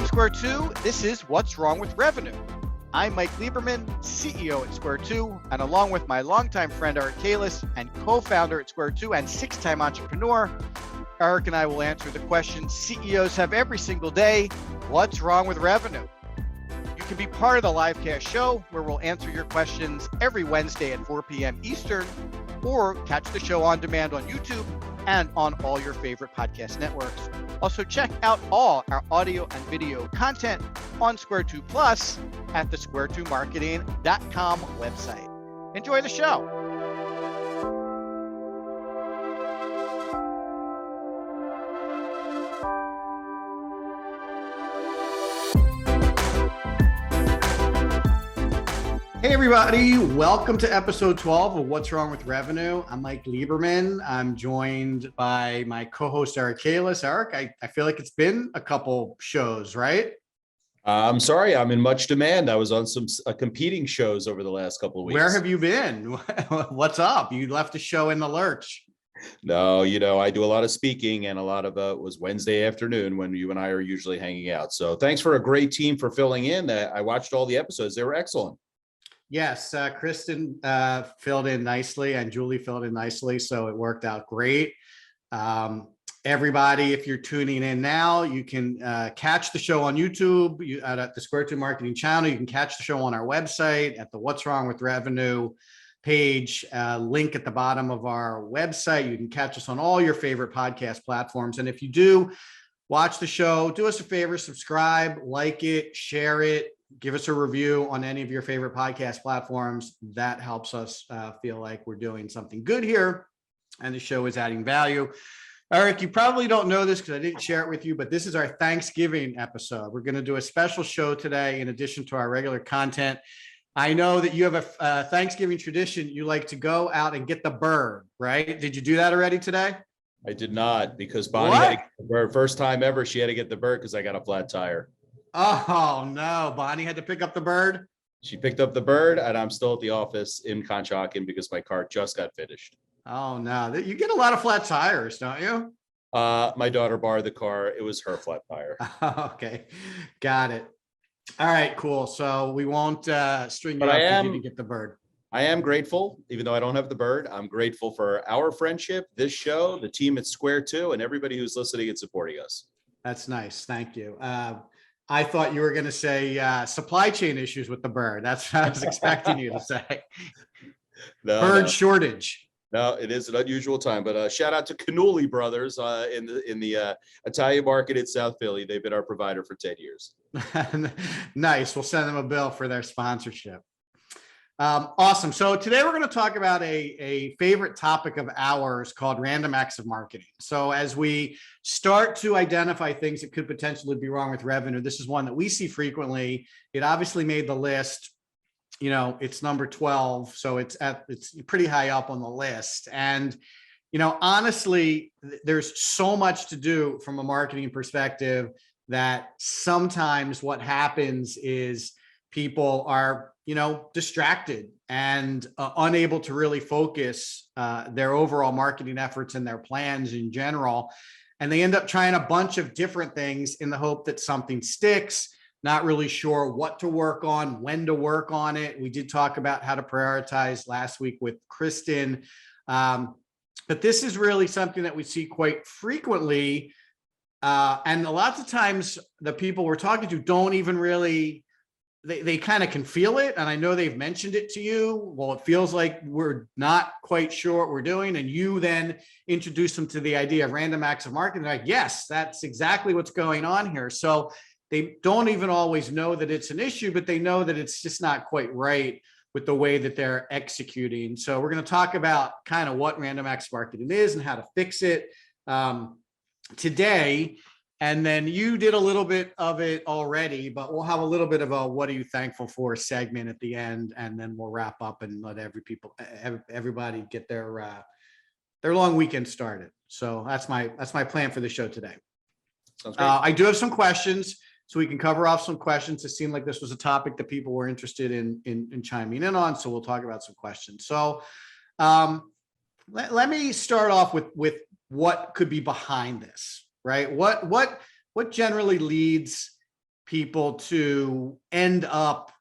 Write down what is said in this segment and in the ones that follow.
From Square 2, this is What's Wrong with Revenue. I'm Mike Lieberman, CEO at Square 2, and along with my longtime friend Eric Kalis and co-founder at Square 2 and six-time entrepreneur, Eric and I will answer the questions CEOs have every single day: what's wrong with revenue? You can be part of the livecast show where we'll answer your questions every Wednesday at 4 p.m. Eastern, or catch the show on demand on YouTube and on all your favorite podcast networks. Also, check out all our audio and video content on Square 2 Plus at the square2marketing.com website. Enjoy the show. Hey everybody, welcome to episode 12 of What's Wrong with Revenue. I'm Mike Lieberman. I'm joined by my co-host Eric Kalis. Eric, I feel like it's been a couple shows, right? I'm sorry, I'm in much demand. I was on some competing shows over the last couple of weeks. Where have you been? What's up? You left the show in the lurch. No, I do a lot of speaking, and a lot of it was Wednesday afternoon when you and I are usually hanging out. So thanks for a great team for filling in. I watched all the episodes. They were excellent. Yes, Kristen filled in nicely and Julie filled in nicely, so it worked out great. Everybody, if you're tuning in now, you can catch the show on YouTube at the Square 2 Marketing channel. You can catch the show on our website at the What's Wrong with Revenue page, link at the bottom of our website. You can catch us on all your favorite podcast platforms. And if you do watch the show, do us a favor, subscribe, like it, share it. Give us a review on any of your favorite podcast platforms. That helps us feel like we're doing something good here and the show is adding value. Eric, you probably don't know this because I didn't share it with you, but this is our Thanksgiving episode. We're going to do a special show today in addition to our regular content. I know that you have a Thanksgiving tradition. You like to go out and get the bird, right? Did you do that already today? I did not, because Bonnie had to get the bird. First time ever, she had to get the bird because I got a flat tire. Oh, no. Bonnie had to pick up the bird? She picked up the bird, and I'm still at the office in Conshohocken because my car just got finished. Oh, no. You get a lot of flat tires, don't you? My daughter borrowed the car. It was her flat tire. Okay. Got it. All right, cool. So we won't string you up because you didn't get the bird. I am grateful, even though I don't have the bird. I'm grateful for our friendship, this show, the team at Square 2, and everybody who's listening and supporting us. That's nice. Thank you. I thought you were going to say supply chain issues with the bird. That's what I was expecting you to say. Bird shortage. No, it is an unusual time, but shout out to Cannulli Brothers in the Italian market in South Philly. They've been our provider for 10 years. Nice. We'll send them a bill for their sponsorship. Awesome. So today we're going to talk about a favorite topic of ours called random acts of marketing. So as we start to identify things that could potentially be wrong with revenue, this is one that we see frequently. It obviously made the list. It's number 12. So it's pretty high up on the list. And, honestly, there's so much to do from a marketing perspective that sometimes what happens is people are distracted and unable to really focus their overall marketing efforts and their plans in general. And they end up trying a bunch of different things in the hope that something sticks, not really sure what to work on, when to work on it. We did talk about how to prioritize last week with Kristen. But this is really something that we see quite frequently. And lots of times the people we're talking to don't even really, they kind of can feel it. And I know they've mentioned it to you. Well, it feels like we're not quite sure what we're doing. And you then introduce them to the idea of random acts of marketing. They're like, yes, that's exactly what's going on here. So they don't even always know that it's an issue, but they know that it's just not quite right with the way that they're executing. So we're going to talk about kind of what random acts of marketing is and how to fix it today. And then you did a little bit of it already, but we'll have a little bit of a what are you thankful for segment at the end, and then we'll wrap up and let everybody get their long weekend started. So that's my plan for the show today. Sounds great. I do have some questions, so we can cover off some questions. It seemed like this was a topic that people were interested in chiming in on, so we'll talk about some questions. So let me start off with what could be behind this. Right? What generally leads people to end up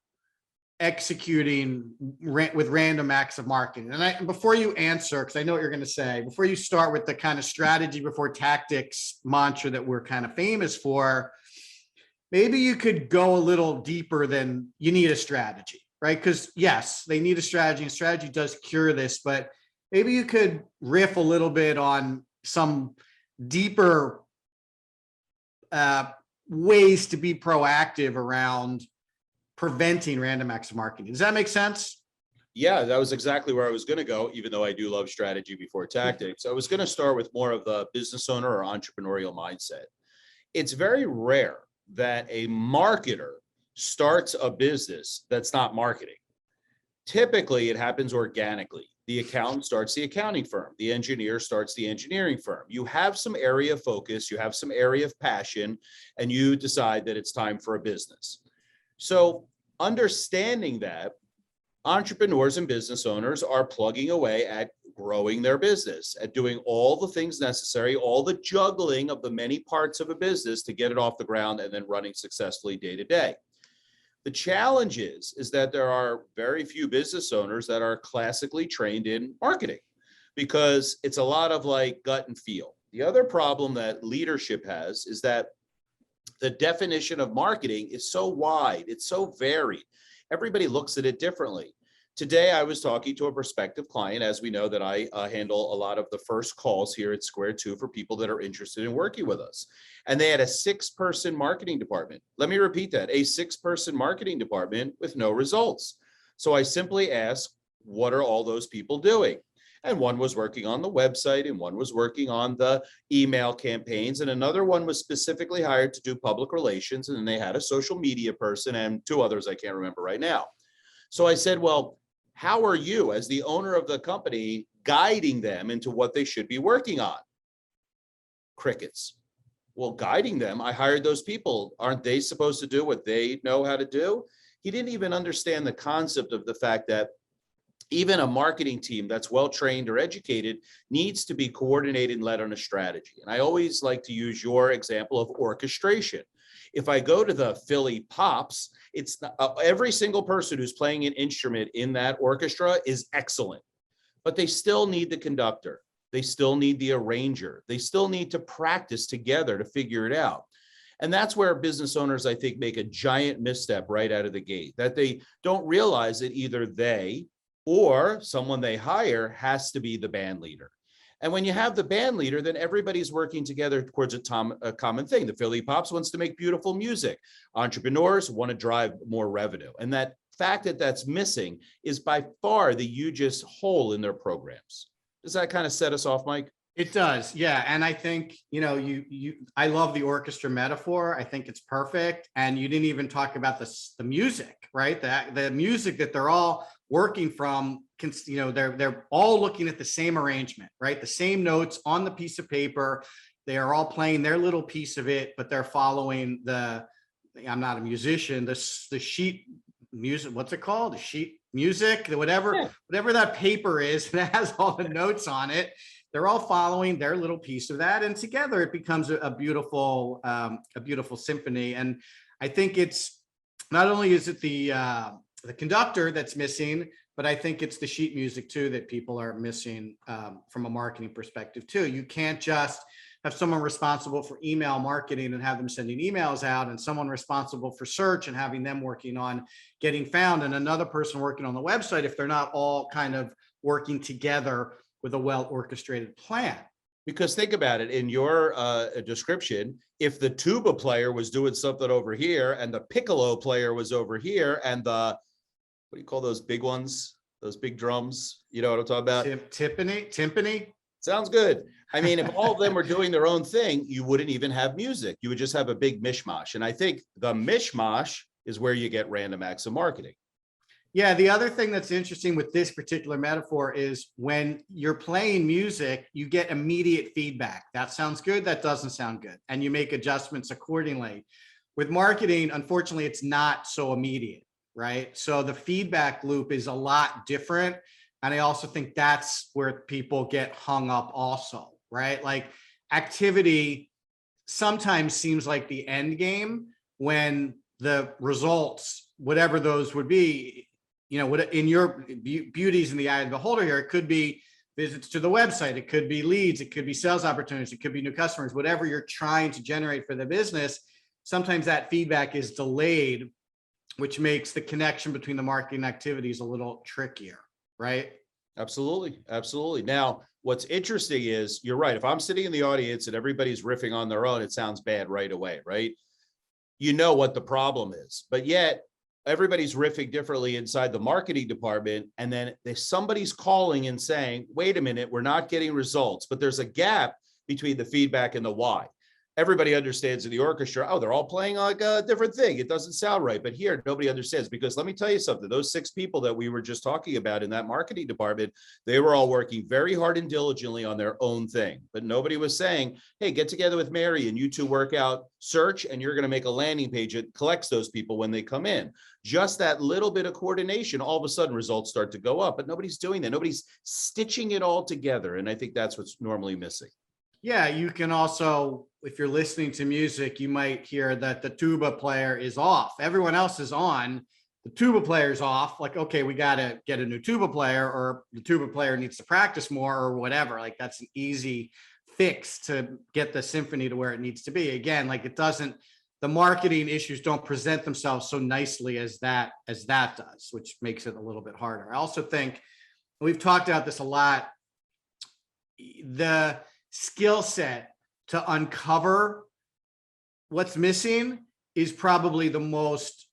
executing with random acts of marketing? And before you answer, because I know what you're going to say, before you start with the kind of strategy before tactics mantra that we're kind of famous for, maybe you could go a little deeper than you need a strategy, right? Because yes, they need a strategy, and strategy does cure this, but maybe you could riff a little bit on some deeper ways to be proactive around preventing random acts of marketing. Does that make sense? Yeah, that was exactly where I was going to go, even though I do love strategy before tactics. I was going to start with more of the business owner or entrepreneurial mindset. It's very rare that a marketer starts a business that's not marketing. Typically, it happens organically. The accountant starts the accounting firm. The engineer starts the engineering firm. You have some area of focus, you have some area of passion, and you decide that it's time for a business. So understanding that, entrepreneurs and business owners are plugging away at growing their business, at doing all the things necessary, all the juggling of the many parts of a business to get it off the ground and then running successfully day to day. The challenge is that there are very few business owners that are classically trained in marketing, because it's a lot of like gut and feel. The other problem that leadership has is that the definition of marketing is so wide, it's so varied. Everybody looks at it differently. Today, I was talking to a prospective client. As we know, that I handle a lot of the first calls here at Square Two for people that are interested in working with us. And they had a 6-person marketing department. Let me repeat that, a 6-person marketing department with no results. So I simply asked, what are all those people doing? And one was working on the website, and one was working on the email campaigns, and another one was specifically hired to do public relations, and then they had a social media person and 2 others I can't remember right now. So I said, well, how are you as the owner of the company guiding them into what they should be working on? Crickets. Well, guiding them, I hired those people. Aren't they supposed to do what they know how to do? He didn't even understand the concept of the fact that even a marketing team that's well-trained or educated needs to be coordinated and led on a strategy. And I always like to use your example of orchestration. If I go to the Philly Pops, it's not, every single person who's playing an instrument in that orchestra is excellent, but they still need the conductor. They still need the arranger. They still need to practice together to figure it out. And that's where business owners, I think, make a giant misstep right out of the gate, that they don't realize that either they or someone they hire has to be the band leader. And when you have the band leader, then everybody's working together towards a common thing. The Philly Pops wants to make beautiful music. Entrepreneurs want to drive more revenue. And that fact that that's missing is by far the hugest hole in their programs. Does that kind of set us off, Mike? It does. Yeah. And I think, I love the orchestra metaphor. I think it's perfect. And you didn't even talk about the music, right? The music that they're all working from, they're all looking at the same arrangement, right? The same notes on the piece of paper. They are all playing their little piece of it, but they're following I'm not a musician, the sheet music, what's it called? The sheet music, whatever that paper is that has all the notes on it. They're all following their little piece of that, and together it becomes a beautiful symphony. And I think it's not only is it the conductor that's missing, but I think it's the sheet music too that people are missing from a marketing perspective too. You can't just have someone responsible for email marketing and have them sending emails out, and someone responsible for search and having them working on getting found, and another person working on the website if they're not all kind of working together with a well-orchestrated plan. Because think about it, in your description, if the tuba player was doing something over here and the piccolo player was over here, and what do you call those big ones? Those big drums? You know what I'm talking about? Timpani? Sounds good. I mean, if all of them were doing their own thing, you wouldn't even have music. You would just have a big mishmash. And I think the mishmash is where you get random acts of marketing. Yeah, the other thing that's interesting with this particular metaphor is when you're playing music, you get immediate feedback. That sounds good, that doesn't sound good, and you make adjustments accordingly. With marketing, unfortunately, it's not so immediate, right? So the feedback loop is a lot different. And I also think that's where people get hung up also, right? Like activity sometimes seems like the end game, when the results, whatever those would be, what in your beauty's in the eye of the beholder here, it could be visits to the website, it could be leads, it could be sales opportunities, it could be new customers, whatever you're trying to generate for the business. Sometimes that feedback is delayed, which makes the connection between the marketing activities a little trickier, right? Absolutely. Absolutely. Now, what's interesting is you're right. If I'm sitting in the audience and everybody's riffing on their own, it sounds bad right away, right? You know what the problem is, but yet everybody's riffing differently inside the marketing department. And then somebody's calling and saying, wait a minute, we're not getting results, but there's a gap between the feedback and the why. Everybody understands in the orchestra, oh, they're all playing like a different thing. It doesn't sound right. But here, nobody understands, because let me tell you something. Those 6 people that we were just talking about in that marketing department, they were all working very hard and diligently on their own thing. But nobody was saying, hey, get together with Mary and you two work out search, and you're going to make a landing page that collects those people when they come in. Just that little bit of coordination, all of a sudden results start to go up. But nobody's doing that. Nobody's stitching it all together. And I think that's what's normally missing. Yeah, you can also, if you're listening to music, you might hear that the tuba player is off. Everyone else is on. The tuba player's off. Like, okay, we got to get a new tuba player, or the tuba player needs to practice more, or whatever. Like, that's an easy fix to get the symphony to where it needs to be. Again, like, the marketing issues don't present themselves so nicely as that does, which makes it a little bit harder. I also think, we've talked about this a lot, the skill set to uncover what's missing is probably the most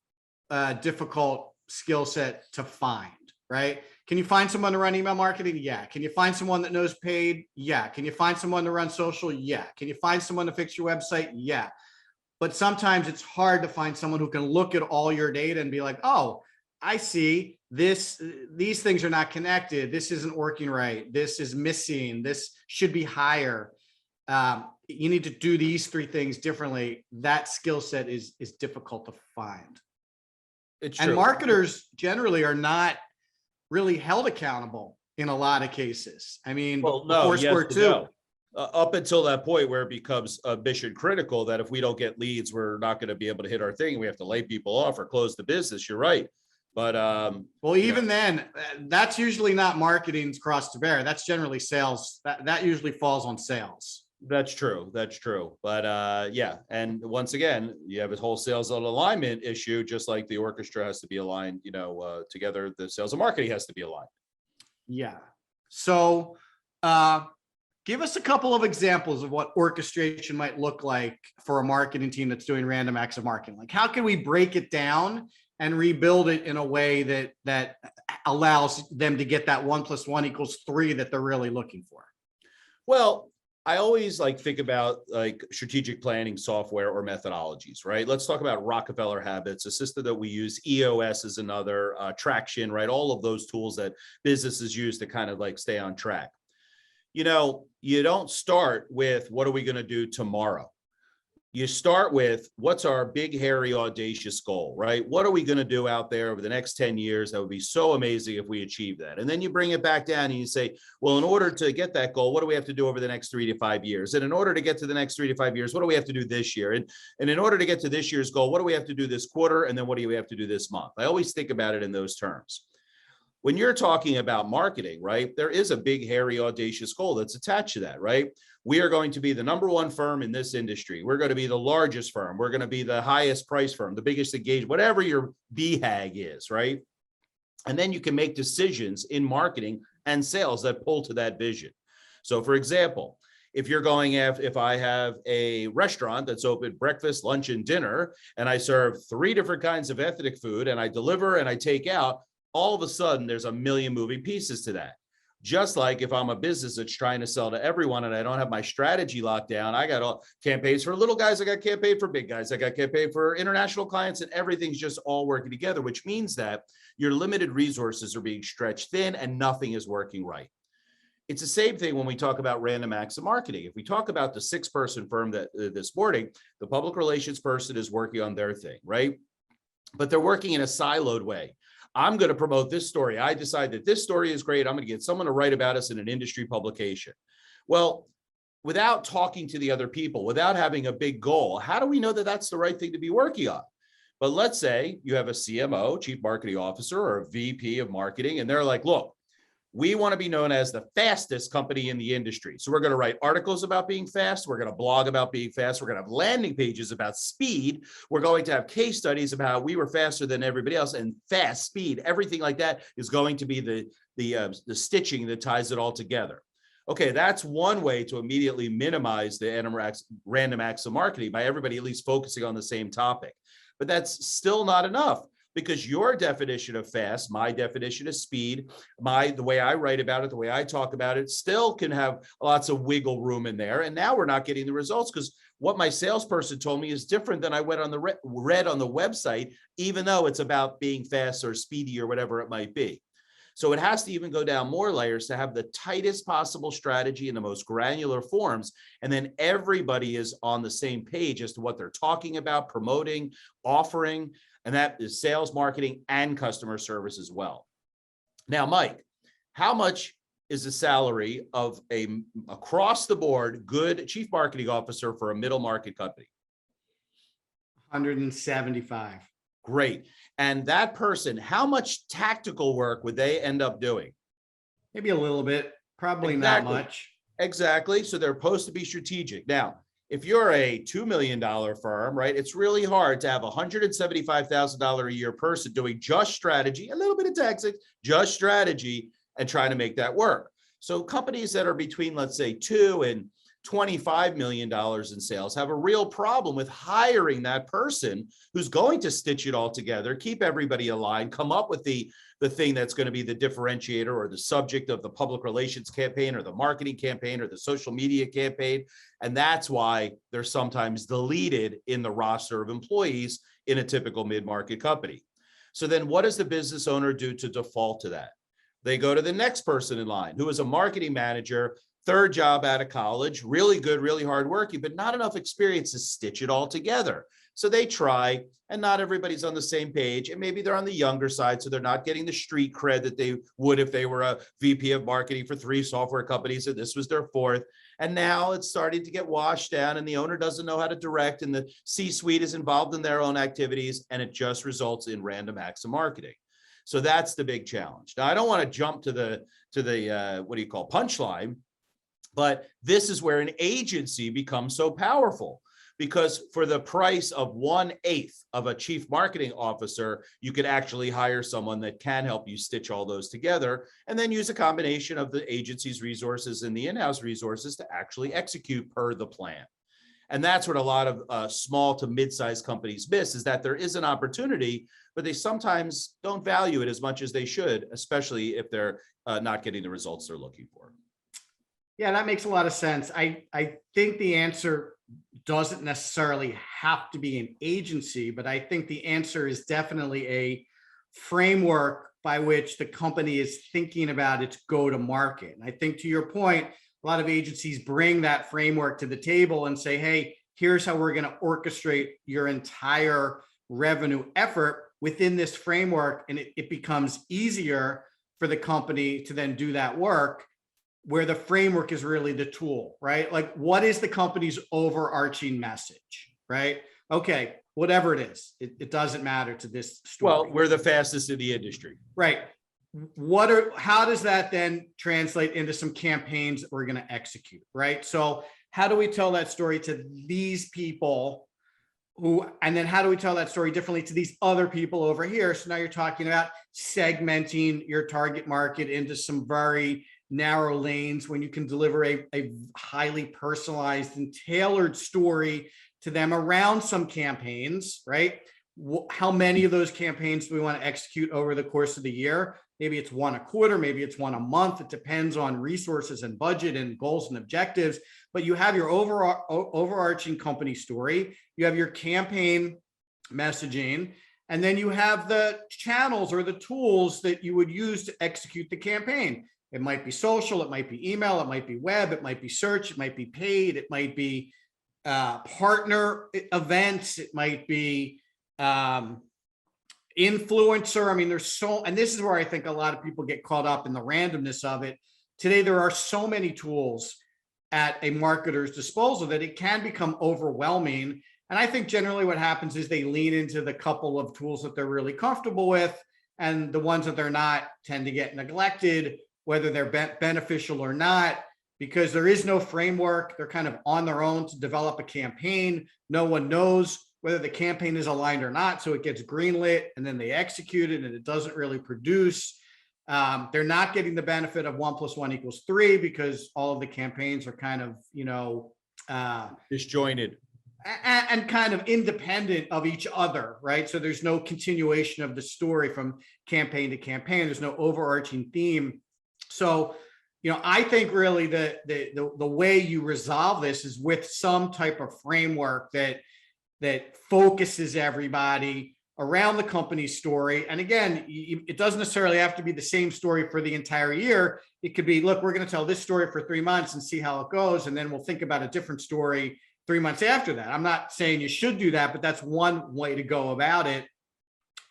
difficult skill set to find, right? Can you find someone to run email marketing? Yeah. Can you find someone that knows paid? Yeah. Can you find someone to run social? Yeah. Can you find someone to fix your website? Yeah. But sometimes it's hard to find someone who can look at all your data and be like, oh, I see these things are not connected. This isn't working right. This is missing. This should be higher. You need to do these 3 things differently. That skill set is difficult to find. It's and true. Marketers generally are not really held accountable in a lot of cases. I mean, well, no, yes, Foursquare too. no. Up until that point where it becomes mission critical that if we don't get leads, we're not going to be able to hit our thing. We have to lay people off or close the business. You're right. But well, even then, that's usually not marketing's cross to bear. That's generally sales. That usually falls on sales. That's true. That's true. But yeah. And once again, you have a whole sales alignment issue, just like the orchestra has to be aligned, together, the sales and marketing has to be aligned. Yeah. So give us a couple of examples of what orchestration might look like for a marketing team that's doing random acts of marketing. Like, how can we break it down and rebuild it in a way that allows them to get that 1 + 1 = 3 that they're really looking for? Well, I always think about strategic planning software or methodologies, right? Let's talk about Rockefeller Habits, a system that we use. EOS is another, Traction, right? All of those tools that businesses use to kind of stay on track. You don't start with what are we going to do tomorrow? You start with what's our big, hairy, audacious goal, right? What are we going to do out there over the next 10 years? That would be so amazing if we achieve that. And then you bring it back down and you say, well, in order to get that goal, what do we have to do over the next 3 to 5 years? And in order to get to the next 3 to 5 years, what do we have to do this year? And in order to get to this year's goal, what do we have to do this quarter? And then what do we have to do this month? I always think about it in those terms. When you're talking about marketing, right, there is a big, hairy, audacious goal that's attached to that, right? We are going to be the #1 firm in this industry. We're going to be the largest firm. We're going to be the highest price firm, the biggest engaged, whatever your BHAG is, right? And then you can make decisions in marketing and sales that pull to that vision. So for example, if I have a restaurant that's open breakfast, lunch, and dinner, and I serve 3 different kinds of ethnic food, and I deliver and I take out, all of a sudden there's a million moving pieces to that. Just like if I'm a business that's trying to sell to everyone and I don't have my strategy locked down, I got all campaigns for little guys, I got campaign for big guys, I got campaign for international clients, and everything's just all working together, which means that your limited resources are being stretched thin and nothing is working right. It's the same thing when we talk about random acts of marketing. If we talk about the 6-person firm that this morning, the public relations person is working on their thing, right? But they're working in a siloed way. I'm going to promote this story. I decide that this story is great. I'm going to get someone to write about us in an industry publication. Well, without talking to the other people, without having a big goal, how do we know that that's the right thing to be working on? But let's say you have a CMO, chief marketing officer, or a VP of marketing, and they're like, look, we want to be known as the fastest company in the industry. So we're going to write articles about being fast. We're going to blog about being fast. We're going to have landing pages about speed. We're going to have case studies about how we were faster than everybody else, and fast, speed, everything like that is going to be the stitching that ties it all together. Okay, that's one way to immediately minimize the random acts of marketing by everybody at least focusing on the same topic. But that's still not enough, because your definition of fast, my definition of speed, the way I write about it, the way I talk about it, still can have lots of wiggle room in there. And now we're not getting the results because what my salesperson told me is different than I read on the website, even though it's about being fast or speedy or whatever it might be. So it has to even go down more layers to have the tightest possible strategy in the most granular forms. And then everybody is on the same page as to what they're talking about, promoting, offering, and that is sales, marketing, and customer service as well. Now, Mike, how much is the salary of a across the board good chief marketing officer for a middle market company? 175. Great. And that person, how much tactical work would they end up doing? Maybe a little bit, probably Exactly. not much. Exactly. So they're supposed to be strategic. Now, if you're a $2 million firm, right, it's really hard to have a $175,000 a year person doing just strategy, a little bit of tactics, just strategy, and trying to make that work. So companies that are between, let's say, $2 and $25 million in sales have a real problem with hiring that person who's going to stitch it all together, keep everybody aligned, come up with the thing that's going to be the differentiator or the subject of the public relations campaign or the marketing campaign or the social media campaign. And that's why they're sometimes deleted in the roster of employees in a typical mid-market company. So then what does the business owner do to default to that? They go to the next person in line, who is a marketing manager, third job out of college, really good, really hardworking, but not enough experience to stitch it all together. So they try, and not everybody's on the same page. And maybe they're on the younger side, so they're not getting the street cred that they would if they were a VP of marketing for 3 software companies, and this was their 4th. And now it's starting to get washed down, and the owner doesn't know how to direct, and the C-suite is involved in their own activities, and it just results in random acts of marketing. So that's the big challenge. Now, I don't want to jump to the what do you call punchline, but this is where an agency becomes so powerful, because for the price of 1/8 of a chief marketing officer, you could actually hire someone that can help you stitch all those together, and then use a combination of the agency's resources and the in-house resources to actually execute per the plan. And that's what a lot of small to mid-sized companies miss, is that there is an opportunity, but they sometimes don't value it as much as they should, especially if they're not getting the results they're looking for. Yeah, that makes a lot of sense. I think the answer doesn't necessarily have to be an agency, but I think the answer is definitely a framework by which the company is thinking about its go-to-market. And I think, to your point, a lot of agencies bring that framework to the table and say, hey, here's how we're going to orchestrate your entire revenue effort within this framework. And it becomes easier for the company to then do that work, where the framework is really the tool, right? Like, what is the company's overarching message, right? Okay, whatever it is, it doesn't matter to this story. Well, we're the fastest in the industry. Right. How does that then translate into some campaigns that we're going to execute, right? So how do we tell that story to these people and then how do we tell that story differently to these other people over here? So now you're talking about segmenting your target market into some very narrow lanes when you can deliver a highly personalized and tailored story to them around some campaigns, right? How many of those campaigns do we want to execute over the course of the year? Maybe it's 1 a quarter, maybe it's 1 a month. It depends on resources and budget and goals and objectives. But you have your overarching company story, you have your campaign messaging, and then you have the channels or the tools that you would use to execute the campaign. It might be social, it might be email, it might be web, it might be search, it might be paid, it might be partner events, it might be influencer. I mean, and this is where I think a lot of people get caught up in the randomness of it. Today, there are so many tools at a marketer's disposal that it can become overwhelming. And I think generally what happens is they lean into the couple of tools that they're really comfortable with, and the ones that they're not tend to get neglected, whether they're beneficial or not, because there is no framework. They're kind of on their own to develop a campaign. No one knows whether the campaign is aligned or not. So it gets greenlit and then they execute it and it doesn't really produce. They're not getting the benefit of 1 + 1 = 3 because all of the campaigns are kind of, Disjointed. and kind of independent of each other, right? So there's no continuation of the story from campaign to campaign. There's no overarching theme. So, I think really the way you resolve this is with some type of framework that focuses everybody around the company's story. And again, it doesn't necessarily have to be the same story for the entire year. It could be, look, we're going to tell this story for 3 months and see how it goes. And then we'll think about a different story 3 months after that. I'm not saying you should do that, but that's one way to go about it.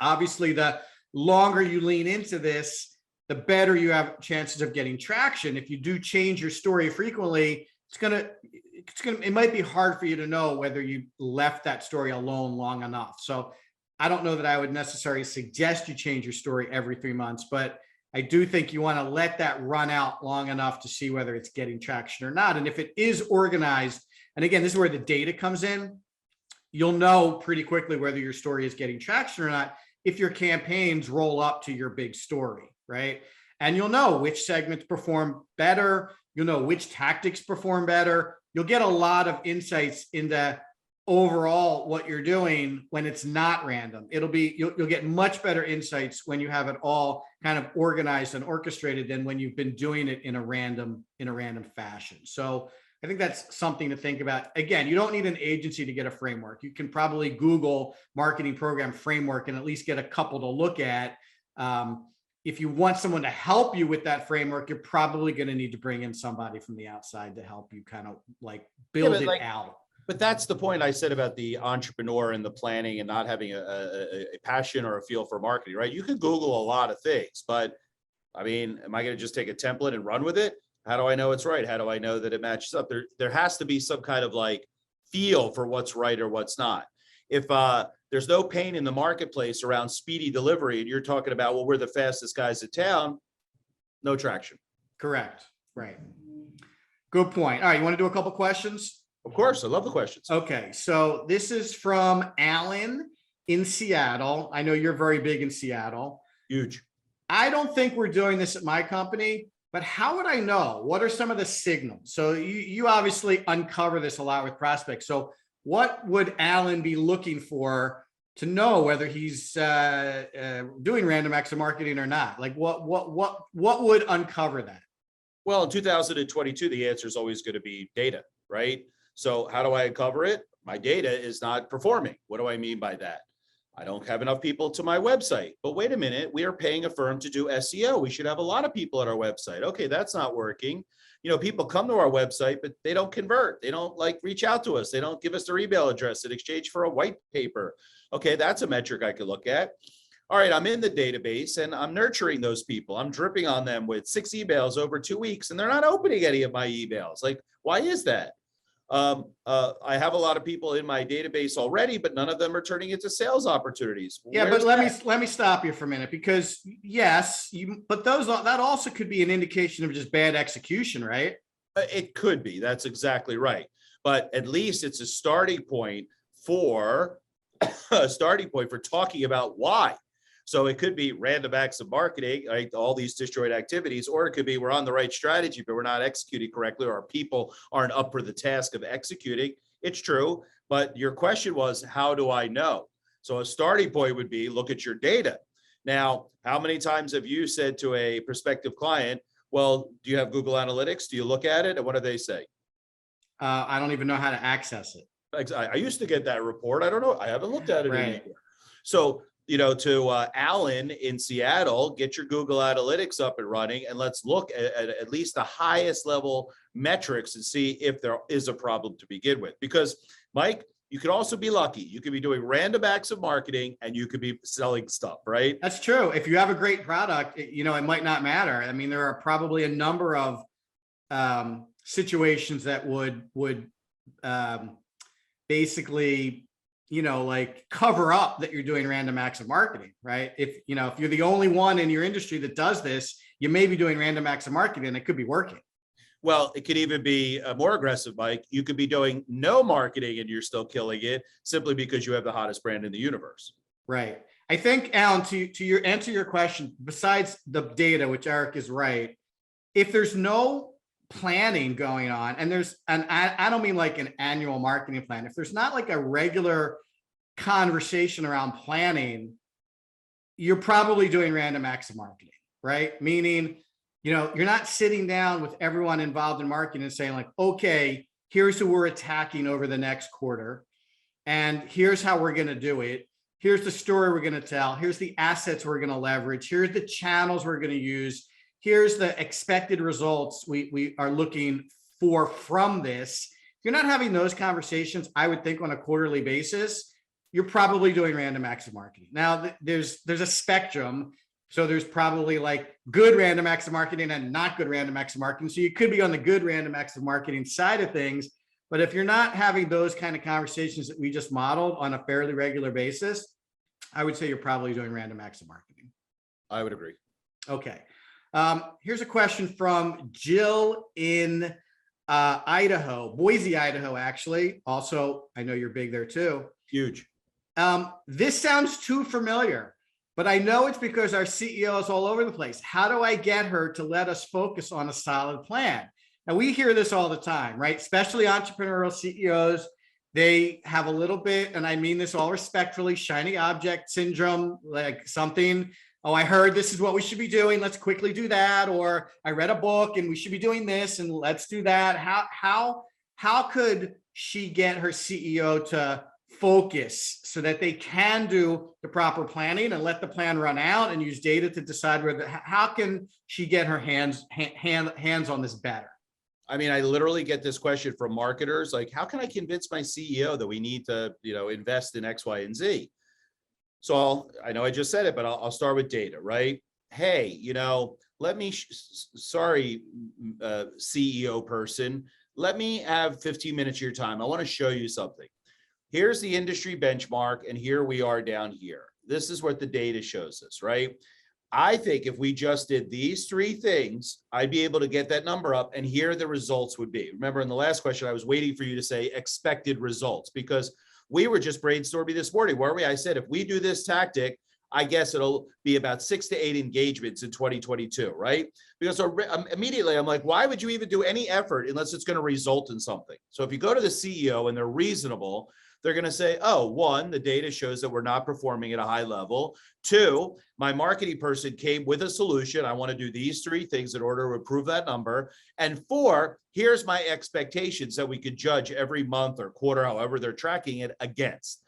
Obviously, the longer you lean into this, the better you have chances of getting traction. If you do change your story frequently, it might be hard for you to know whether you left that story alone long enough. So I don't know that I would necessarily suggest you change your story every 3 months, but I do think you want to let that run out long enough to see whether it's getting traction or not. And if it is organized, and again, this is where the data comes in, you'll know pretty quickly whether your story is getting traction or not if your campaigns roll up to your big story, right? And you'll know which segments perform better. You'll know which tactics perform better. You'll get a lot of insights into overall what you're doing when it's not random. You'll get much better insights when you have it all kind of organized and orchestrated than when you've been doing it in a random fashion. So I think that's something to think about. Again, you don't need an agency to get a framework. You can probably Google marketing program framework and at least get a couple to look at. If you want someone to help you with that framework, you're probably going to need to bring in somebody from the outside to help you kind of build it out. But that's the point I said about the entrepreneur and the planning and not having a passion or a feel for marketing, right? You can Google a lot of things, but I mean, am I going to just take a template and run with it? How do I know it's right? How do I know that it matches up? There has to be some kind of feel for what's right or what's not. If there's no pain in the marketplace around speedy delivery and you're talking about, well, we're the fastest guys in town, no traction. Correct. Right. Good point. All right. You want to do a couple questions? Of course. I love the questions. Okay. So this is from Alan in Seattle. I know you're very big in Seattle. Huge. I don't think we're doing this at my company, but how would I know? What are some of the signals? So you obviously uncover this a lot with prospects. So what would Alan be looking for to know whether he's doing random acts of marketing or not? What would uncover that? Well, in 2022, the answer is always going to be data, right? So how do I uncover it? My data is not performing. What do I mean by that? I don't have enough people to my website. But wait a minute, we are paying a firm to do SEO. We should have a lot of people at our website. Okay, that's not working. People come to our website, but they don't convert. They don't reach out to us. They don't give us their email address in exchange for a white paper. Okay, that's a metric I could look at. All right, I'm in the database and I'm nurturing those people. I'm dripping on them with 6 emails over 2 weeks and they're not opening any of my emails. Why is that? I have a lot of people in my database already, but none of them are turning into sales opportunities. Yeah, but let me stop you for a minute, because yes, but that also could be an indication of just bad execution, right? It could be. That's exactly right. But at least it's a starting point for talking about why. So it could be random acts of marketing, right? All these disjoint activities, or it could be we're on the right strategy, but we're not executing correctly, or our people aren't up for the task of executing. It's true. But your question was, how do I know? So a starting point would be look at your data. Now, how many times have you said to a prospective client, well, do you have Google Analytics? Do you look at it? And what do they say? I don't even know how to access it. I used to get that report. I don't know. I haven't looked at it Right. anymore. So to Alan in Seattle, get your Google Analytics up and running, and let's look at least the highest level metrics and see if there is a problem to begin with. Because, Mike, you could also be lucky. You could be doing random acts of marketing and you could be selling stuff, right? That's true. If you have a great product, it might not matter. I mean, there are probably a number of situations that would basically, like cover up that you're doing random acts of marketing, right? If you're the only one in your industry that does this, you may be doing random acts of marketing and it could be working. Well, it could even be more aggressive, Mike. You could be doing no marketing and you're still killing it simply because you have the hottest brand in the universe. Right. I think, Alan, to your answer your question, besides the data, which Eric is right, if there's no planning going on, and I don't mean like an annual marketing plan, if there's not like a regular conversation around planning, you're probably doing random acts of marketing, right? Meaning, you're not sitting down with everyone involved in marketing and saying like, okay, here's who we're attacking over the next quarter. And here's how we're going to do it. Here's the story we're going to tell. Here's the assets we're going to leverage. Here's the channels we're going to use. Here's the expected results we are looking for from this. If you're not having those conversations, I would think on a quarterly basis, you're probably doing random acts of marketing. Now, there's a spectrum. So there's probably like good random acts of marketing and not good random acts of marketing. So you could be on the good random acts of marketing side of things. But if you're not having those kind of conversations that we just modeled on a fairly regular basis, I would say you're probably doing random acts of marketing. I would agree. Okay. Here's a question from Jill in Idaho, Boise, Idaho, actually. Also, I know you're big there too. Huge. This sounds too familiar, but I know it's because our CEO is all over the place. How do I get her to let us focus on a solid plan? And we hear this all the time, right? Especially entrepreneurial CEOs. They have a little bit, and I mean this all respectfully, shiny object syndrome, like something, oh, I heard this is what we should be doing. Let's quickly do that. Or I read a book and we should be doing this and let's do that. How could she get her CEO to focus so that they can do the proper planning and let the plan run out and use data to decide how can she get her hands on this better? I mean, I literally get this question from marketers, like, how can I convince my CEO that we need to, invest in X, Y, and Z? So I know I just said it, but I'll start with data, right? Hey, let me, sorry, CEO person, let me have 15 minutes of your time. I want to show you something. Here's the industry benchmark, and here we are down here. This is what the data shows us, right? I think if we just did these three things, I'd be able to get that number up, and here the results would be. Remember in the last question, I was waiting for you to say expected results, because we were just brainstorming this morning, weren't we? I said, if we do this tactic, I guess it'll be about 6 to 8 engagements in 2022, right? Because immediately I'm like, why would you even do any effort unless it's going to result in something? So if you go to the CEO and they're reasonable, they're going to say, oh, one, the data shows that we're not performing at a high level. 2, my marketing person came with a solution. I want to do these 3 things in order to improve that number. And 4, here's my expectations that we could judge every month or quarter, however they're tracking it against.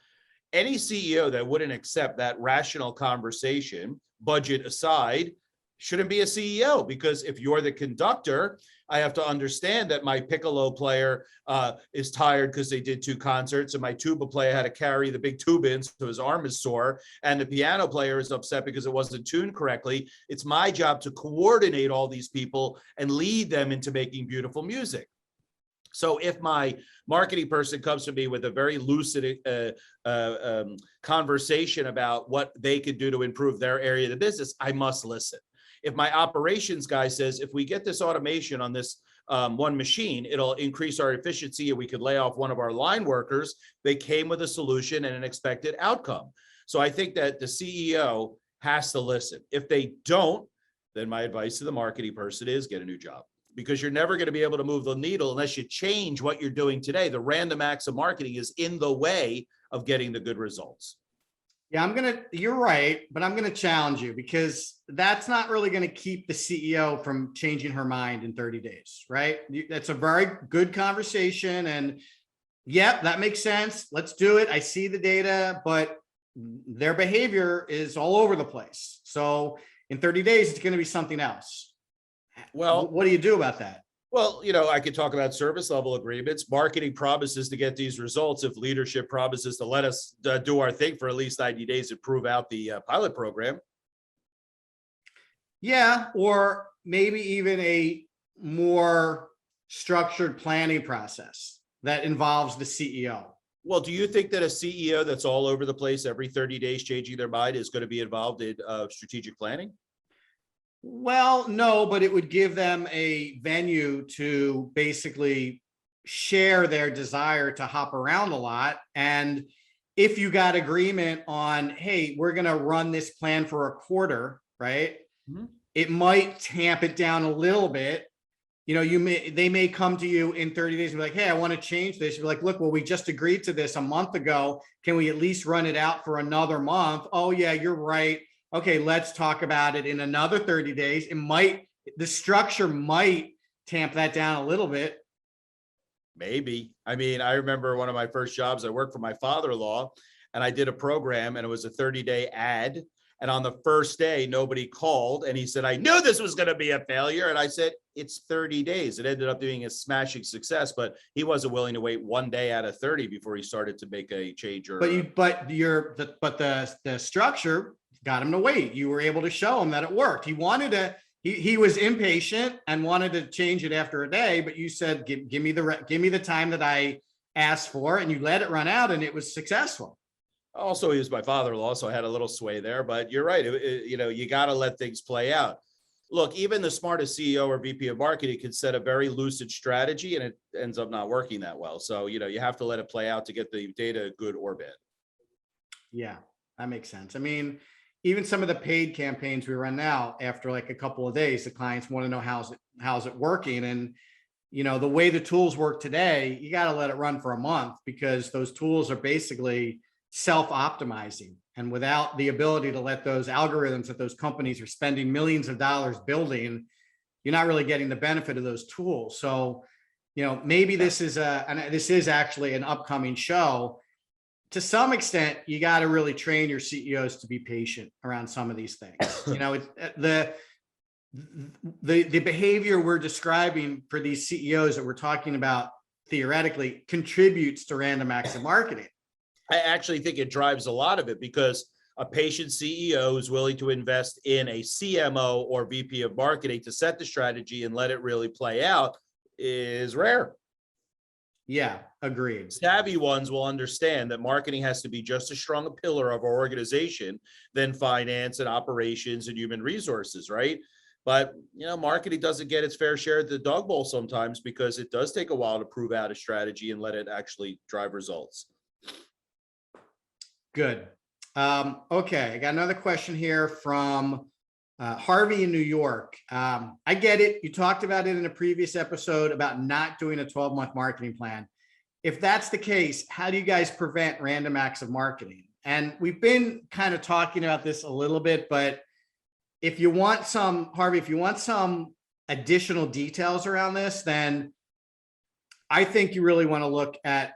Any CEO that wouldn't accept that rational conversation, budget aside, shouldn't be a CEO, because if you're the conductor, I have to understand that my piccolo player is tired because they did 2 concerts, and my tuba player had to carry the big tuba in, so his arm is sore, and the piano player is upset because it wasn't tuned correctly. It's my job to coordinate all these people and lead them into making beautiful music. So if my marketing person comes to me with a very lucid conversation about what they could do to improve their area of the business, I must listen. If my operations guy says, if we get this automation on this one machine, it'll increase our efficiency and we could lay off one of our line workers, they came with a solution and an expected outcome. So I think that the CEO has to listen. If they don't, then my advice to the marketing person is get a new job, because you're never going to be able to move the needle unless you change what you're doing today. The random acts of marketing is in the way of getting the good results. Yeah, you're right, but I'm going to challenge you, because that's not really going to keep the CEO from changing her mind in 30 days, right? That's a very good conversation. And yep, that makes sense. Let's do it. I see the data, but their behavior is all over the place. So in 30 days, it's going to be something else. Well, what do you do about that? Well, I could talk about service level agreements. Marketing promises to get these results if leadership promises to let us do our thing for at least 90 days to prove out the pilot program. Yeah, or maybe even a more structured planning process that involves the CEO. Well, do you think that a CEO that's all over the place every 30 days changing their mind is going to be involved in strategic planning? Well, no, but it would give them a venue to basically share their desire to hop around a lot. And if you got agreement on, hey, we're going to run this plan for a quarter, right? Mm-hmm. It might tamp it down a little bit. You know, they may come to you in 30 days and be like, hey, I want to change this. You're like, look, well, we just agreed to this a month ago. Can we at least run it out for another month? Oh yeah, you're right. Okay, let's talk about it in another 30 days. The structure might tamp that down a little bit. Maybe. I mean, I remember one of my first jobs, I worked for my father-in-law and I did a program and it was a 30-day ad. And on the first day, nobody called. And he said, I knew this was going to be a failure. And I said, it's 30 days. It ended up being a smashing success, but he wasn't willing to wait one day out of 30 before he started to make a change. But the structure got him to wait. You were able to show him that it worked. He was impatient and wanted to change it after a day, but you said, give me the time that I asked for, and you let it run out and it was successful. Also, he was my father-in-law, so I had a little sway there, but you're right. You got to let things play out. Look, even the smartest CEO or VP of marketing can set a very lucid strategy and it ends up not working that well. So, you have to let it play out to get the data good or bad. Yeah, that makes sense. I mean, even some of the paid campaigns we run now, after like a couple of days, the clients want to know how's it working. And, the way the tools work today, you got to let it run for a month because those tools are basically self-optimizing. And without the ability to let those algorithms that those companies are spending millions of dollars building, you're not really getting the benefit of those tools. So, maybe this is actually an upcoming show. To some extent, you got to really train your CEOs to be patient around some of these things. The behavior we're describing for these CEOs that we're talking about theoretically contributes to random acts of marketing. I actually think it drives a lot of it because a patient CEO is willing to invest in a CMO or VP of marketing to set the strategy and let it really play out is rare. Yeah, agreed. Savvy ones will understand that marketing has to be just as strong a pillar of our organization than finance and operations and human resources, right? But, marketing doesn't get its fair share of the dog bowl sometimes because it does take a while to prove out a strategy and let it actually drive results. Good. Okay, I got another question here from Harvey in New York. I get it. You talked about it in a previous episode about not doing a 12-month marketing plan. If that's the case, how do you guys prevent random acts of marketing? And we've been kind of talking about this a little bit, but if you want some, Harvey, if you want some additional details around this, then I think you really want to look at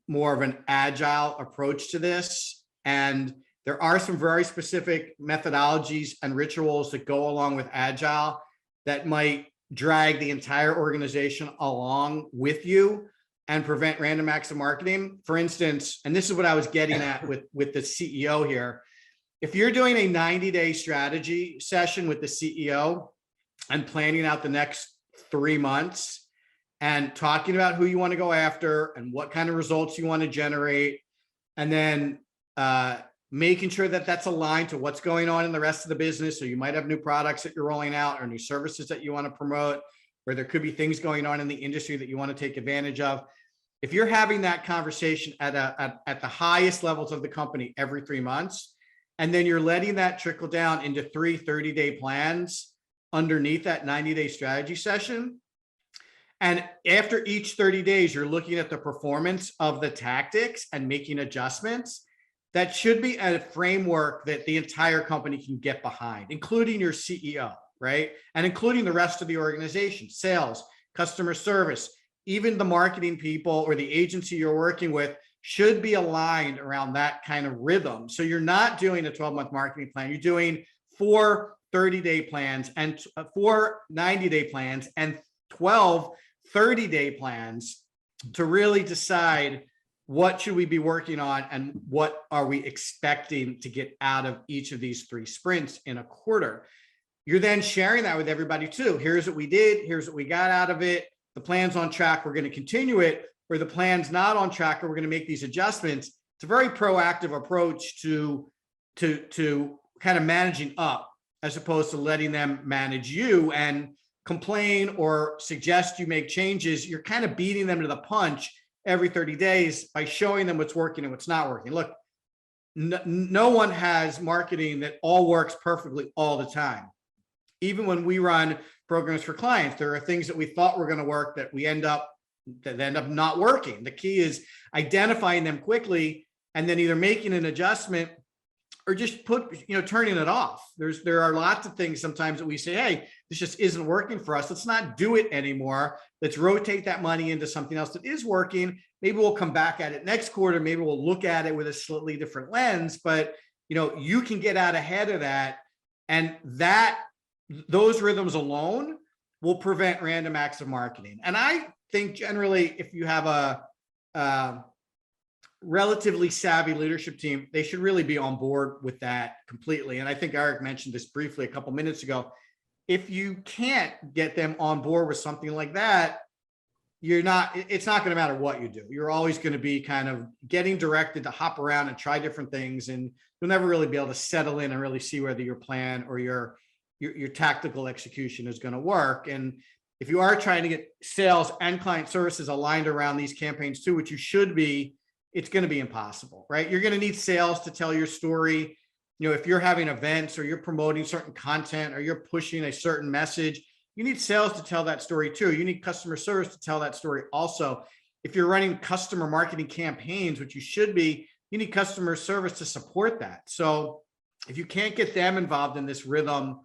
more of an agile approach to this. And there are some very specific methodologies and rituals that go along with agile that might drag the entire organization along with you and prevent random acts of marketing. For instance, and this is what I was getting at with the CEO here. If you're doing a 90-day strategy session with the CEO and planning out the next 3 months and talking about who you want to go after and what kind of results you want to generate, and then making sure that that's aligned to what's going on in the rest of the business. So you might have new products that you're rolling out or new services that you want to promote, or there could be things going on in the industry that you want to take advantage of. If you're having that conversation at the highest levels of the company every 3 months, and then you're letting that trickle down into 3 30-day plans underneath that 90-day strategy session, and after each 30 days, you're looking at the performance of the tactics and making adjustments, that should be a framework that the entire company can get behind, including your CEO, right? And including the rest of the organization, sales, customer service, even the marketing people or the agency you're working with should be aligned around that kind of rhythm. So you're not doing a 12-month marketing plan. You're doing 4 30-day plans and 4 90-day plans and 12 30-day plans to really decide what should we be working on and what are we expecting to get out of each of these 3 sprints in a quarter. You're then sharing that with everybody too. Here's what we did. Here's what we got out of it. the plan's on track, we're going to continue it, or the plan's not on track, or we're going to make these adjustments. It's a very proactive approach to kind of managing up, as opposed to letting them manage you and complain or suggest you make changes. You're kind of beating them to the punch every 30 days by showing them what's working and what's not working. Look, no one has marketing that all works perfectly all the time. Even when we run programs for clients, there are things that we thought were going to work that end up not working. The key is identifying them quickly and then either making an adjustment or just turning it off. There are lots of things sometimes that we say, hey, this just isn't working for us. Let's not do it anymore. Let's rotate that money into something else that is working. Maybe we'll come back at it next quarter. Maybe we'll look at it with a slightly different lens, but you can get out ahead of that. And those rhythms alone will prevent random acts of marketing. And I think generally, if you have a relatively savvy leadership team, they should really be on board with that completely. And I think Eric mentioned this briefly a couple minutes ago. If you can't get them on board with something like that, it's not going to matter what you do. You're always going to be kind of getting directed to hop around and try different things. And you'll never really be able to settle in and really see whether your plan or your tactical execution is going to work. And if you are trying to get sales and client services aligned around these campaigns too, which you should be, it's going to be impossible, right? You're going to need sales to tell your story. If you're having events or you're promoting certain content or you're pushing a certain message, you need sales to tell that story too. You need customer service to tell that story also. If you're running customer marketing campaigns, which you should be, you need customer service to support that. So if you can't get them involved in this rhythm,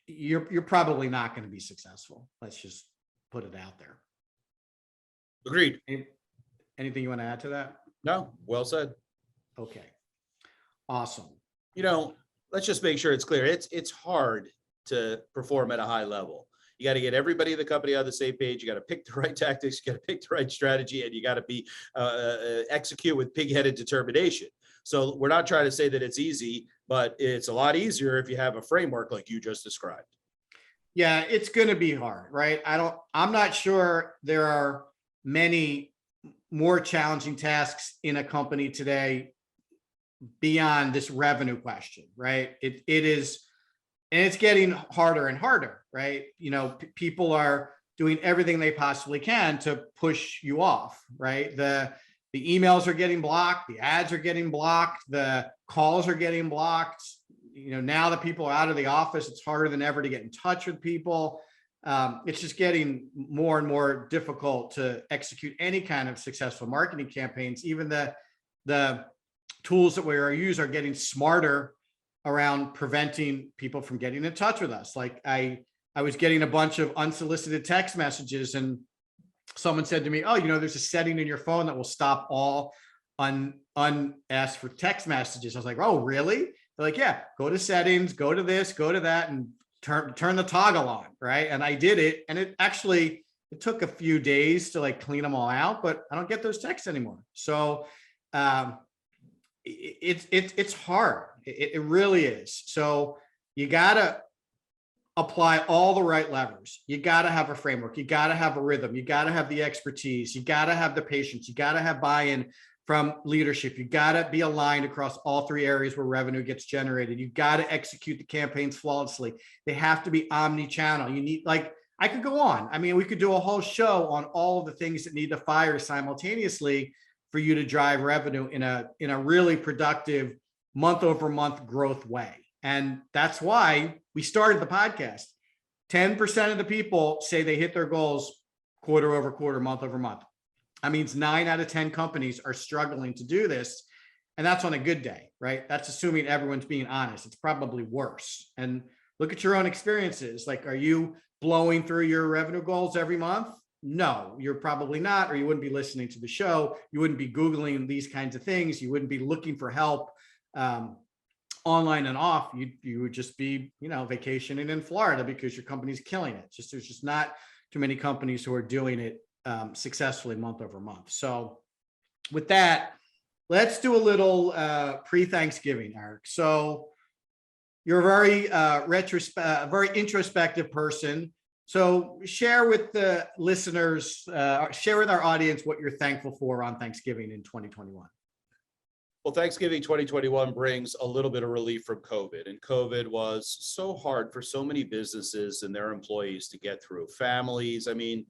you're probably not going to be successful. Let's just put it out there. Agreed. Anything you want to add to that? No, well said. Okay. Awesome. Let's just make sure it's clear. It's hard to perform at a high level. You got to get everybody in the company on the same page. You got to pick the right tactics, you got to pick the right strategy, and you got to be execute with pig-headed determination. So we're not trying to say that it's easy, but it's a lot easier if you have a framework like you just described. Yeah, it's going to be hard, right? I'm not sure there are many more challenging tasks in a company today beyond this revenue question, right? It is, and it's getting harder and harder, right? People are doing everything they possibly can to push you off, right? The emails are getting blocked, the ads are getting blocked, the calls are getting blocked. Now that people are out of the office, it's harder than ever to get in touch with people. It's just getting more and more difficult to execute any kind of successful marketing campaigns. Even the tools that we use are getting smarter around preventing people from getting in touch with us. Like I was getting a bunch of unsolicited text messages, and someone said to me, "Oh, there's a setting in your phone that will stop all unasked for text messages." I was like, "Oh, really?" They're like, "Yeah, go to settings, go to this, go to that, and turn the toggle on," right? And I did it, and it took a few days to clean them all out, but I don't get those texts anymore. So it's hard. It really is. So you gotta apply all the right levers. You gotta have a framework. You gotta have a rhythm. You gotta have the expertise. You gotta have the patience. You gotta have buy-in from leadership. You got to be aligned across all three areas where revenue gets generated. You got to execute the campaigns flawlessly. They have to be omni-channel. You need, I could go on. I mean, we could do a whole show on all of the things that need to fire simultaneously for you to drive revenue in a really productive month-over-month growth way. And that's why we started the podcast. 10% of the people say they hit their goals quarter over quarter, month over month. That means 9 out of 10 companies are struggling to do this. And that's on a good day, right? That's assuming everyone's being honest. It's probably worse. And look at your own experiences. Are you blowing through your revenue goals every month? No, you're probably not, or you wouldn't be listening to the show. You wouldn't be Googling these kinds of things. You wouldn't be looking for help online and off. You would just be, vacationing in Florida because your company's killing it. There's just not too many companies who are doing it successfully month over month. So with that, let's do a little pre-Thanksgiving, Eric. So you're a very very introspective person. So share with the listeners, share with our audience what you're thankful for on Thanksgiving in 2021. Well, Thanksgiving 2021 brings a little bit of relief from COVID, and COVID was so hard for so many businesses and their employees to get through. Families, I mean,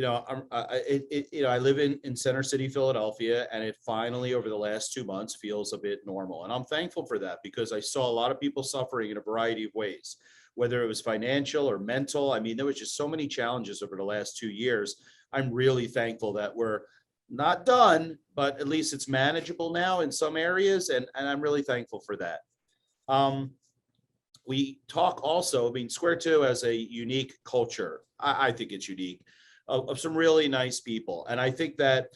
I live in Center City, Philadelphia, and it finally over the last 2 months feels a bit normal. And I'm thankful for that because I saw a lot of people suffering in a variety of ways, whether it was financial or mental. I mean, there was just so many challenges over the last 2 years. I'm really thankful that we're not done, but at least it's manageable now in some areas. And I'm really thankful for that. We talk also, I mean, Square 2 has a unique culture. I think it's unique of some really nice people. And I think that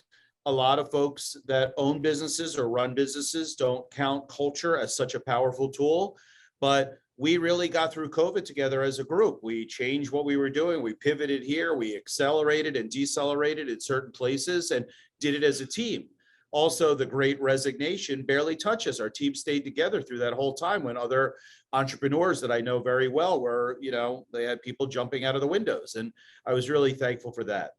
a lot of folks that own businesses or run businesses don't count culture as such a powerful tool, but we really got through COVID together as a group. We changed what we were doing. We pivoted here. We accelerated and decelerated in certain places and did it as a team. Also, the great resignation barely touches. Our team stayed together through that whole time when other entrepreneurs that I know very well were, they had people jumping out of the windows. And I was really thankful for that.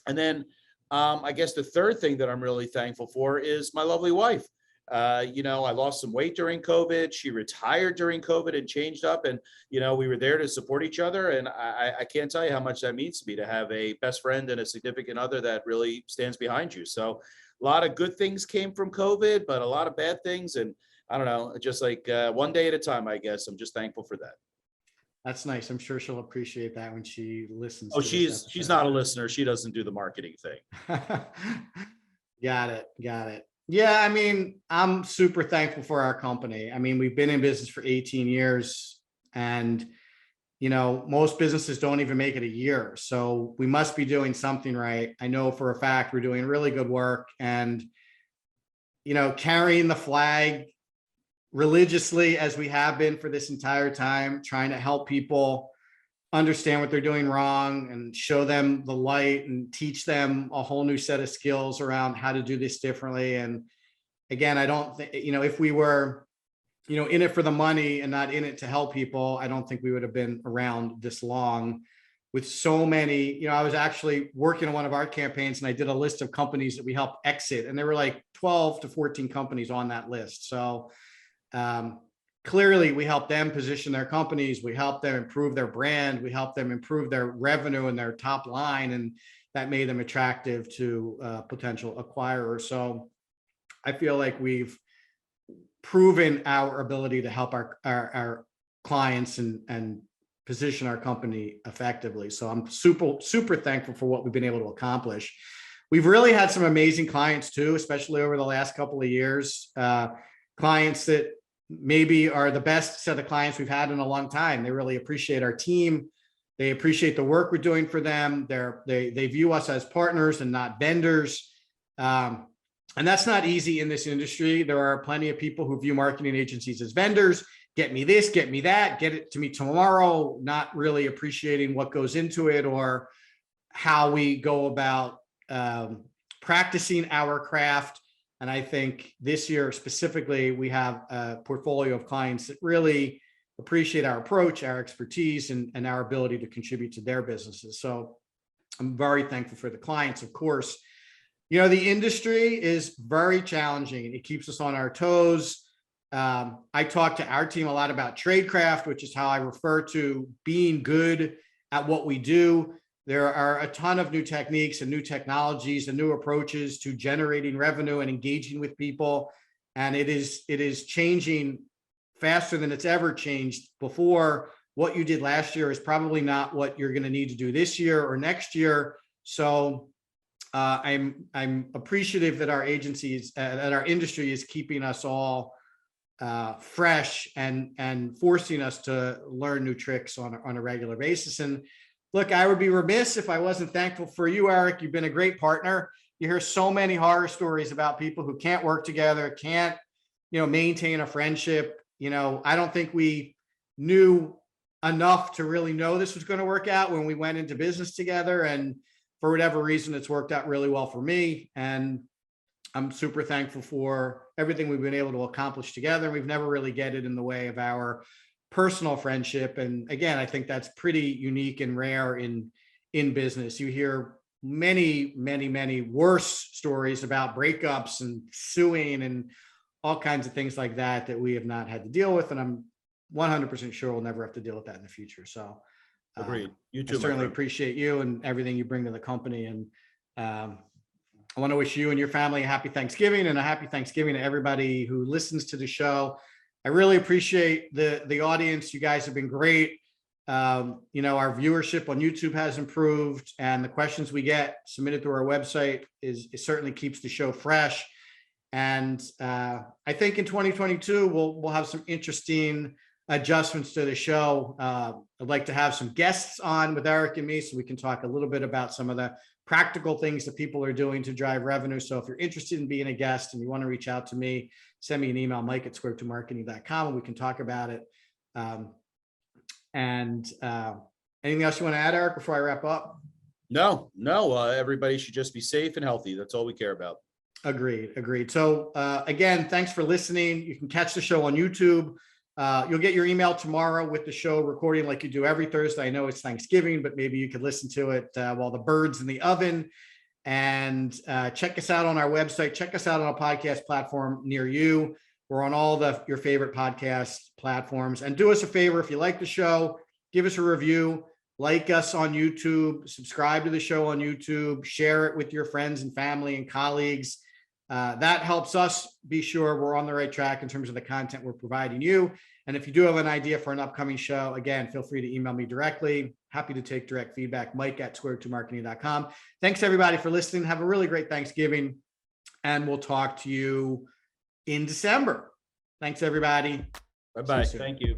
And then I guess the third thing that I'm really thankful for is my lovely wife. I lost some weight during COVID. She retired during COVID and changed up. And, we were there to support each other. And I can't tell you how much that means to me to have a best friend and a significant other that really stands behind you. So a lot of good things came from COVID, but a lot of bad things. And I don't know, just like one day at a time, I guess. I'm just thankful for that. That's nice. I'm sure she'll appreciate that when she listens. Oh, she's not a listener. She doesn't do the marketing thing. Got it. Yeah, I mean, I'm super thankful for our company. I mean, we've been in business for 18 years and, most businesses don't even make it a year. So we must be doing something right. I know for a fact we're doing really good work and, carrying the flag religiously as we have been for this entire time, trying to help people understand what they're doing wrong and show them the light and teach them a whole new set of skills around how to do this differently. And again, I don't think, if we were, in it for the money and not in it to help people, I don't think we would have been around this long with so many, I was actually working on one of our campaigns and I did a list of companies that we helped exit and there were like 12 to 14 companies on that list. So clearly we help them position their companies. We help them improve their brand. We help them improve their revenue and their top line. And that made them attractive to potential acquirers. So I feel like we've proven our ability to help our clients and position our company effectively. So I'm super thankful for what we've been able to accomplish. We've really had some amazing clients too, especially over the last couple of years. Clients that maybe are the best set of clients we've had in a long time. They really appreciate our team. They appreciate the work we're doing for them. They view us as partners and not vendors. And that's not easy in this industry. There are plenty of people who view marketing agencies as vendors. Get me this, get me that, get it to me tomorrow, not really appreciating what goes into it or how we go about practicing our craft. And I think this year specifically, we have a portfolio of clients that really appreciate our approach, our expertise, and our ability to contribute to their businesses. So I'm very thankful for the clients, of course. The industry is very challenging. It keeps us on our toes. I talk to our team a lot about tradecraft, which is how I refer to being good at what we do. There are a ton of new techniques and new technologies and new approaches to generating revenue and engaging with people. And it is changing faster than it's ever changed before. What you did last year is probably not what you're going to need to do this year or next year. So I'm appreciative that our agencies, that our industry is keeping us all fresh and forcing us to learn new tricks on a regular basis. And look, I would be remiss if I wasn't thankful for you, Eric. You've been a great partner. You hear so many horror stories about people who can't work together, can't, maintain a friendship. I don't think we knew enough to really know this was going to work out when we went into business together. And for whatever reason, it's worked out really well for me. And I'm super thankful for everything we've been able to accomplish together. We've never really get it in the way of our personal friendship. And again, I think that's pretty unique and rare in business. You hear many worse stories about breakups and suing and all kinds of things like that we have not had to deal with. And I'm 100% sure we'll never have to deal with that in the future. So Agreed. You I too, my certainly friend. appreciate you and everything you bring to the company. And I want to wish you and your family a happy Thanksgiving, and a happy Thanksgiving to everybody who listens to the show. I really appreciate the audience. You guys have been great. You know, our viewership on YouTube has improved, and the questions we get submitted through our website it certainly keeps the show fresh. And I think in 2022, we'll have some interesting adjustments to the show. I'd like to have some guests on with Eric and me so we can talk a little bit about some of the practical things that people are doing to drive revenue. So if you're interested in being a guest and you want to reach out to me, send me an email, mike@square2marketing.com, and we can talk about it. Anything else you want to add, Eric, before I wrap up? No, everybody should just be safe and healthy. That's all we care about. Agreed. So again, thanks for listening. You can catch the show on YouTube. You'll get your email tomorrow with the show recording like you do every Thursday. I know it's Thanksgiving, but maybe you could listen to it while the bird's in the oven. And check us out on our website. Check us out on a podcast platform near you. We're on all your favorite podcast platforms. And do us a favor, if you like the show, give us a review, like us on YouTube, subscribe to the show on YouTube, share it with your friends and family and colleagues. That helps us be sure we're on the right track in terms of the content we're providing you. And if you do have an idea for an upcoming show, again, feel free to email me directly. Happy to take direct feedback, mike@square2marketing.com. Thanks everybody for listening. Have a really great Thanksgiving, and we'll talk to you in December. Thanks everybody. Bye-bye. Thank you.